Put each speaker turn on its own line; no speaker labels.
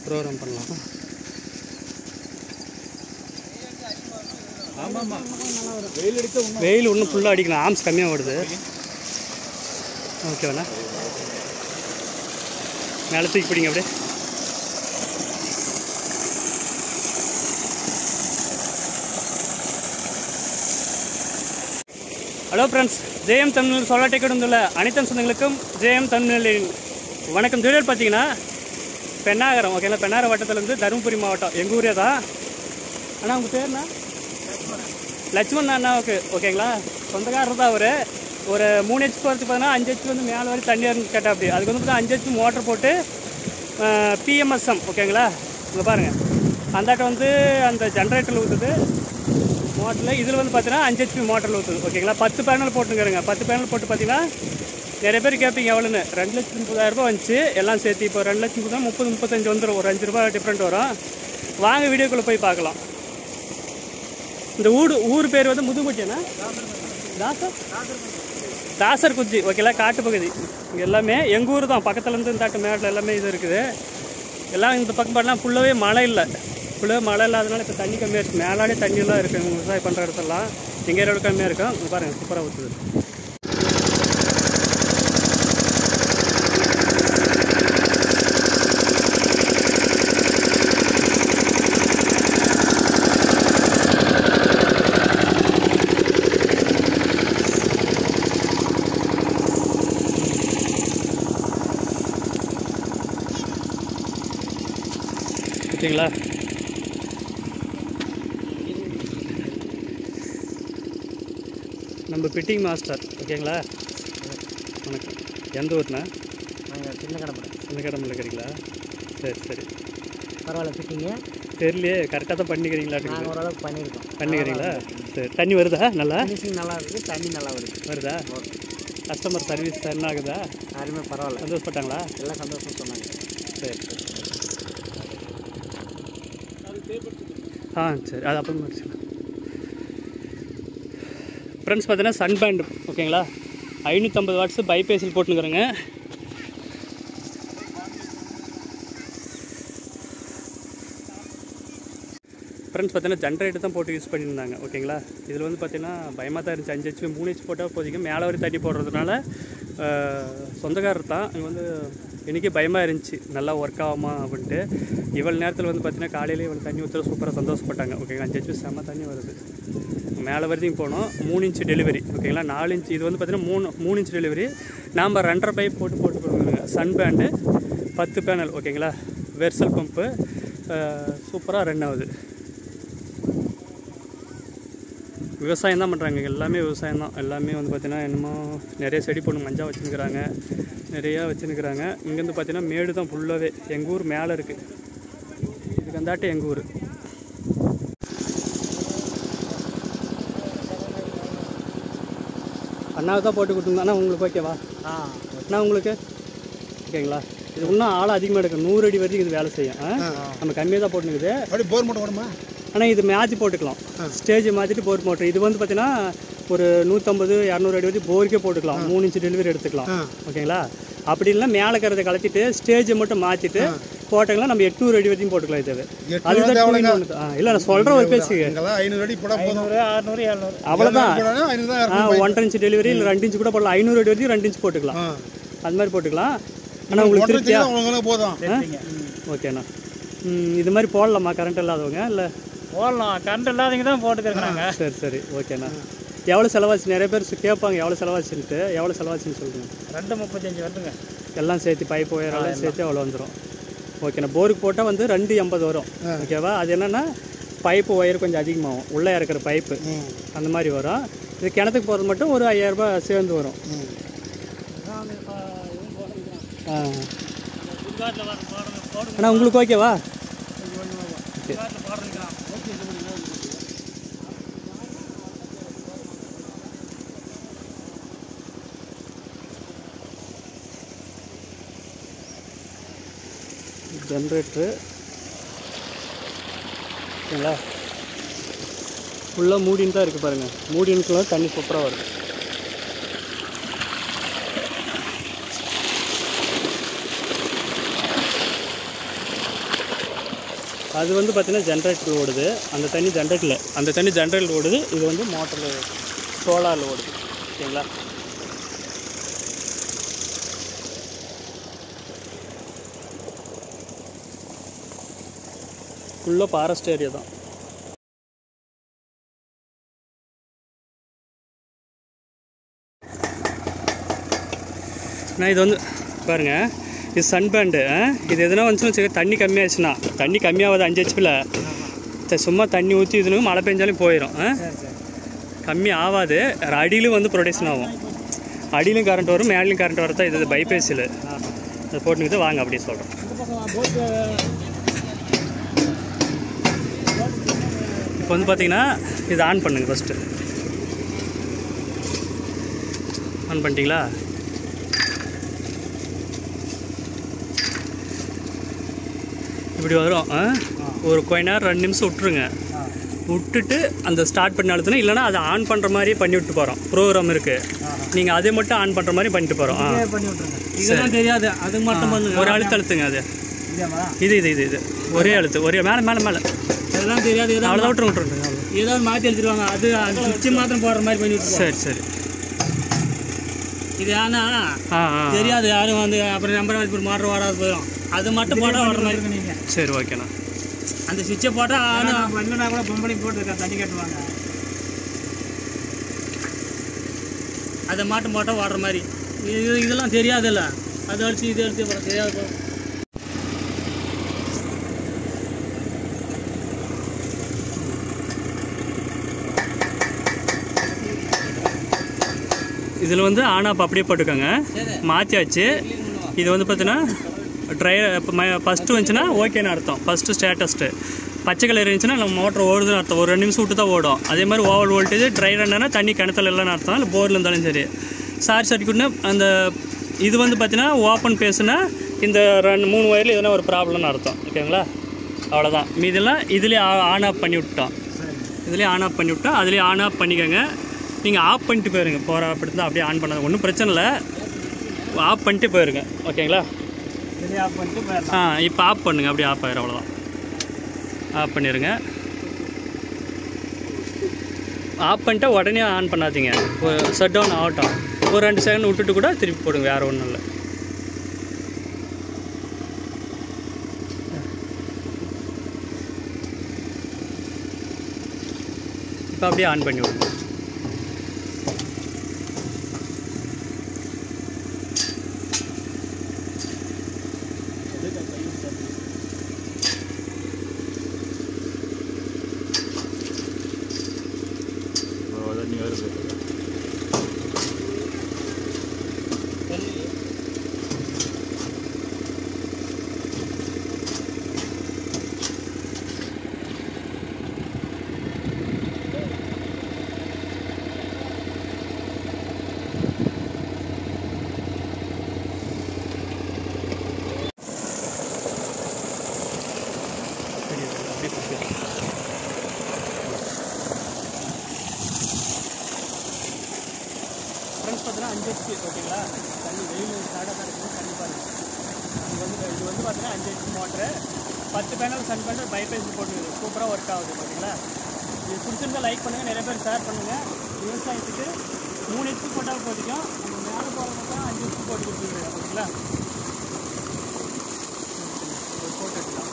Program பண்ணலாம். வெயில் இன்னும் ஃபுல்லாக அடிக்கலாம், ஆம்ஸ் கம்மியாக ஓடுது. ஓகேண்ணா, மேலே தூக்கி பிடிங்க அப்படியே. Hello friends, JM Tamil solar tech வந்துள்ள அனைத்து சொந்தங்களுக்கும் ஜேஎம் தமிழின் வணக்கம். ஜூனியர் பார்த்தீங்கன்னா பெண்ணாகரம், ஓகேங்களா, பெண்ணாகரம் வட்டத்துலேருந்து தருமபுரி மாவட்டம், எங்கள் ஊரே தான். அண்ணா உங்கள் பேர்ண்ணா? லட்சுமண் அண்ணா. ஓகேங்களா, சொந்தக்காரர் தான் அவர். ஒரு 3 ஹெச்பி வரதுக்கு பார்த்தீங்கன்னா 5 ஹெச்பி வந்து மேலே வரை தண்ணி இருந்து கேட்டால் அப்படி. அதுக்கு வந்து பார்த்தீங்கன்னா 5 ஹெச்பி மோட்டர் போட்டு பிஎம்எஸ்எம், ஓகேங்களா, இங்கே பாருங்கள், அந்தாட்ட வந்து அந்த ஜென்ரேட்டரில் ஊற்றுது மோட்டரில். இதில் வந்து பார்த்தீங்கன்னா 5 ஹெச்பி மோட்டரில் ஊற்றுது, ஓகேங்களா. 10 பேனல் போட்டுங்கிறங்க. 10 பேனல் போட்டு பார்த்தீங்கன்னா நிறைய பேர் கேட்பீங்க எவ்வளோன்னு. 2,30,000 வந்துச்சு எல்லாம் சேர்த்து. இப்போ 2,30,000 30-35 வந்துடும், ஒரு 5 ரூபா டிஃப்ரெண்ட் வரும். வாங்க வீடியோக்குள்ளே போய் பார்க்கலாம். இந்த ஊர் பேர் வந்து முதுகுச்சிண்ணா, தாசர் குச்சி, ஓகேங்களா, காட்டு பகுதி. இங்கே எல்லாமே எங்கள் ஊர் தான், பக்கத்துலேருந்து இந்த தாட்டு மேட்டில் எல்லாமே இது இருக்குது. எல்லாம் இந்த பக்கம் பாடலாம் ஃபுல்லாகவே மழை இல்லை, ஃபுல்லாக மழை இல்லாதனால இப்போ தண்ணி கம்மியாக இருக்குது. மேலாடே தண்ணியெல்லாம் இருக்குது விவசாயம் பண்ணுற இடத்துலாம். எங்கள் ஏரியாவில் கம்மியாக இருக்கும். இங்கே பாருங்கள், சூப்பராக ஊற்றுது. ஓகேங்களா, நம்ம ஃபிட்டிங் மாஸ்டர், ஓகேங்களா. வணக்கம். எந்த ஊர்ண்ணா?
நாங்கள் சின்ன
கடம்புல இருக்கிறீங்களா? சரி சரி,
பரவாயில்ல. ஃபிட்டிங்கு
தெரியலையே, கரெக்டாக தான் பண்ணிக்கிறீங்களா?
நாங்கள் ஓரளவுக்கு
பண்ணிக்கிறீங்களா? சரி, தண்ணி வருதா? நல்லா
ஃபினிஷிங் நல்லா இருக்குது, தண்ணி நல்லா
வருதா? கஸ்டமர் சர்வீஸ் என்ன ஆகுதா?
யாருமே பரவாயில்ல,
சந்தோஷப்பட்டாங்களா?
எல்லாம் சந்தோஷம் சொன்னாங்க.
சரி சரி, சரி, அது அப்புறம் முடிச்சுக்கலாம். ஃப்ரெண்ட்ஸ் பார்த்தீங்கன்னா சன் பேண்ட், ஓகேங்களா, 550 வாட்ஸு பைபேசில் போட்டுக்கிறேங்க. ஃப்ரெண்ட்ஸ் பார்த்தீங்கன்னா ஜென்ரேட்டர் தான் போட்டு யூஸ் பண்ணியிருந்தாங்க, ஓகேங்களா. இதில் வந்து பார்த்தீங்கன்னா பயமாக தான் இருந்துச்சு. 5 ஹெச்பி 3 ஹெச்பி போட்டால் போதிக்கும், மேலே வரை தண்ணி போடுறதுனால சொந்தக்காரர் தான். இங்கே வந்து இன்றைக்கி பயமாக இருந்துச்சு, நல்லா ஒர்க் ஆகுமா அப்படின்ட்டு. இவ்வளோ நேரத்தில் வந்து பார்த்தீங்கன்னா காலையிலே இவ்வளோ தண்ணி ஊற்றுற சூப்பராக சந்தோஷப்பட்டாங்க, ஓகேங்களா. 5 ஹெச்பி செம்ம தண்ணி வருது. மேலே வரைக்கும் போனோம். 3 இன்ச் டெலிவரி, ஓகேங்களா. 4 இன்ச், இது வந்து பார்த்தீங்கன்னா 3 இன்ச் டெலிவரி. நாம் 2.5 பைப் போட்டு கொடுக்குறோங்க. சன் பேண்டு 10 பேனல், ஓகேங்களா. வெர்சல் பம்பு சூப்பராக ரன் ஆகுது. விவசாயம் தான் பண்ணுறாங்க, எல்லாமே விவசாயம் தான். எல்லாமே வந்து பார்த்திங்கன்னா என்னமோ நிறைய செடி பொண்ணு மஞ்சள் வச்சுருக்கிறாங்க, நிறையா வச்சுருக்கிறாங்க. இங்கேருந்து பார்த்திங்கன்னா மேடு தான் ஃபுல்லாகவே. எங்கள் ஊர் மேலே இருக்குது, இதுக்கு அந்தாட்டு எங்கள் ஊர். அண்ணாவுக்கு தான் போட்டு கொடுத்துருந்தா உங்களுக்கு ஓகேவா? அண்ணா உங்களுக்கு ஓகேங்களா. இது இன்னும் ஆள் அதிகமாக எடுக்கும், 100 அடி வரைக்கும் இது வேலை செய்யும். நம்ம கம்மியாக தான் போட்டுக்குது.
அப்படி போர் மோட்டர் ஓடுமா?
ஆனால் இது மாற்றி போட்டுக்கலாம், ஸ்டேஜ் மாற்றிட்டு போர் மோட்டர். இது வந்து பார்த்தீங்கன்னா ஒரு 150-200 அடி வரைக்கும் போருக்கே போட்டுக்கலாம், 3 இன்ச் டெலிவரி எடுத்துக்கலாம், ஓகேங்களா. அப்படி இல்லைனா மேலே கறதை கலத்திட்டு ஸ்டேஜை மட்டும் மாற்றிட்டு போட்டாங்களா நம்ம 800 அடி வரைக்கும் போட்டுக்கலாம். இது அதுதான் இல்லை, நான் சொல்கிற ஒரு பேசுங்க.
500 அடி போட போதும், 600 700
அவ்வளோதான். 1.5 இன்ச் டெலிவரி இல்லை 2 இன்ச் கூட போடலாம். 500 அடி வரைக்கும் 2 இன்ச் போட்டுக்கலாம், அது மாதிரி போட்டுக்கலாம். ஆனால் உங்களுக்கு திருப்தியா போதும்? ஓகேண்ணா. இது மாதிரி போடலாமா கரண்ட் இல்லாதவங்க? இல்லை
போடலாம், கரண்ட் இல்லாதவங்க தான் போட்டுக்கிறாங்க.
சரி சரி, ஓகேண்ணா. எவ்வளோ செலவாச்சு? நிறைய பேர் கேட்பாங்க எவ்வளோ செலவாச்சுன்ட்டு. எவ்வளோ செலவாச்சுன்னு சொல்லுங்கள்.
235 வருதுங்க,
எல்லாம் சேர்த்து பைப் ஒயரெல்லாம் சேர்த்து அவ்வளோ வந்துடும். ஓகேண்ணா. போருக்கு போட்டால் வந்து 280 வரும், ஓகேவா. அது என்னென்னா பைப்பு ஒயர் கொஞ்சம் அதிகமாகும், உள்ளே இறக்குற பைப்பு அந்த மாதிரி வரும். இது கிணத்துக்கு போகிறது மட்டும் ஒரு 5000 ரூபாய் சேர்ந்து வரும். அண்ணா உங்களுக்கு ஓகேவா? ஓகே. ஜென்ரேட்ரு, ஓகேங்களா. ஃபுல்லாக மூடின்னு தான் இருக்குது பாருங்கள். மூடினுக்குள்ள தண்ணி சூப்பராக வருது. அது வந்து பார்த்தீங்கன்னா ஜென்ரேட்டர் ஓடுது, அந்த தண்ணி ஜென்ரேட்டர் ஓடுது. இது வந்து மோட்டரில் சோலாரில் ஓடுது. ஓகேங்களா? ஃபுல்லாக ஃபாரஸ்ட் ஏரியா தான். நான் இது வந்து பாருங்கள், இது சன்பேண்டு. இது எதுனா வந்துச்சுன்னு வச்சுக்க, தண்ணி கம்மியாச்சுன்னா, தண்ணி கம்மியாகாது 5 ஹெச்பியில் சும்மா தண்ணி ஊற்றி இதுன்னு மழை பெஞ்சாலும் போயிடும். கம்மி ஆகாது. அடியிலும் வந்து ப்ரொடக்ஷன் ஆகும். அடியிலும் கரண்ட் வரும், மேலேயும் கரண்ட் வரதான். இது பைபேஸில் இதை போட்டுக்கிட்டு வாங்க அப்படியே சொல்கிறேன். இப்போ வந்து பார்த்தீங்கன்னா இது ஆன் பண்ணுங்க. ஃபஸ்ட்டு ஆன் பண்ணிட்டீங்களா? இப்படி வரும். ஒரு கொஞ்ச நேரம் 2 நிமிஷம் விட்டுருங்க. விட்டுட்டு அந்த ஸ்டார்ட் பண்ணி அழுத்தணும். இல்லைனா அதை ஆன் பண்ணுற மாதிரியே பண்ணி விட்டு போகிறோம். ப்ரோக்ராம் இருக்குது, நீங்கள் அதை மட்டும் ஆன் பண்ணுற மாதிரி பண்ணிட்டு போகிறோம்.
இதெல்லாம் தெரியாது, அது மட்டும்
ஒரு அழுத்துங்க. அது இது ஒரே அழுத்து, ஒரே மேலே மேலே மேலே.
அதெல்லாம் தெரியாது,
அவ்வளோதான் விட்டுருங்க.
ஏதாவது மாற்றி எடுத்துருவாங்க. அது அந்த சுவிட்சு மாத்திரம் போடுற மாதிரி பண்ணி விட்டு.
சரி சரி.
இது ஆனால் தெரியாது யாரும் வந்து அப்புறம் நம்பர் வாட்ச் மாற்ற வராது போயிடும். அது மட்டும் போட்டால் வர்ற மாதிரி இருக்கு. நீங்கள்
சரி ஓகேண்ணா.
அந்த சுவிட்சை போட்டால் ஆனால் இல்லைனா கூட பொம்பளை போட்டுருக்கேன், தண்ணி கட்டுவாங்க. அதை மட்டும் போட்டால் வர்ற மாதிரி. இதெல்லாம் தெரியாதுல்ல, அது அடிச்சு இது எடுத்து அப்புறம் தெரியாது.
இதில் வந்து ஆன் ஆஃப் அப்படியே போட்டுக்கோங்க. மாற்றியாச்சு. இது வந்து பார்த்தீங்கன்னா இப்போ ஃபஸ்ட்டு வந்துச்சுன்னா ஓகேன்னு அர்த்தம். ஃபஸ்ட்டு ஸ்டேட்டஸ்ட்டு பச்சை கலர் இருந்துச்சுன்னா நம்ம மோட்டர் ஓடுதுன்னு அர்த்தம். ஒரு 2 நிமிஷம் விட்டு தான் ஓடும். அதே மாதிரி ஓவர் வோல்டேஜ் ட்ரை ரன்னா தண்ணி கிணத்துல இல்லைன்னு அர்த்தம். இல்லை போரில் இருந்தாலும் சரி. ஷார்ட் சர்க்யூட்னு அந்த இது வந்து பார்த்தீங்கன்னா ஓப்பன் பேஸுன்னா இந்த 2-3 ஒயரில் எதுனா ஒரு ப்ராப்ளம்னு அர்த்தம். ஓகேங்களா? அவ்வளோதான். மீதெல்லாம் இதுலேயே ஆன் ஆஃப் பண்ணி விட்டோம். இதுலேயே ஆன் ஆஃப் பண்ணி விட்டோம். அதுலேயே ஆன் ஆஃப் பண்ணிக்கோங்க. நீங்கள் ஆஃப் பண்ணிட்டு போயிருங்க. போகிற அப்படி தான் அப்படியே ஆன் பண்ணாது, ஒன்றும் பிரச்சனை இல்லை. ஆஃப் பண்ணிட்டு போயிருங்க. ஓகேங்களா? இப்போ ஆஃப் பண்ணுங்க. அப்படியே ஆஃப் ஆயிரும். அவ்வளோதான். ஆஃப் பண்ணிடுங்க. ஆஃப் பண்ணிட்டா உடனே ஆன் பண்ணாதீங்க. ஷட் டவுன் ஆகட்டும். ஒரு 2 செகண்ட் விட்டுட்டு கூட திருப்பி போடுங்க. வேறு ஒன்றும் இல்லை. இப்போ அப்படியே ஆன் பண்ணி விடுங்க. ஃப்ரெண்ட்ஸ் பார்த்தீங்கன்னா 5 HP. ஓகேங்களா? தண்ணி வெயில் ஸ்டார்ட்டாக தான் இருக்குது. தண்ணி பாருங்கள். இது வந்து பார்த்தீங்கன்னா 5 HP motor. 10 panel sun panel பைபேஸ் போட்டுருக்குது. சூப்பராக ஒர்க் ஆகுது. பார்த்தீங்களா? இது பிடிச்சிருந்தா லைக் பண்ணுங்கள், நிறைய பேர் ஷேர் பண்ணுங்கள். விவசாயத்துக்கு 3 HP போட்டால் போட்டிக்கும். நம்ம மேலே போகிறவங்க 5 HP போட்டு கொடுத்துருக்குது. ஓகேங்களா? போட்டு எடுக்கலாம்.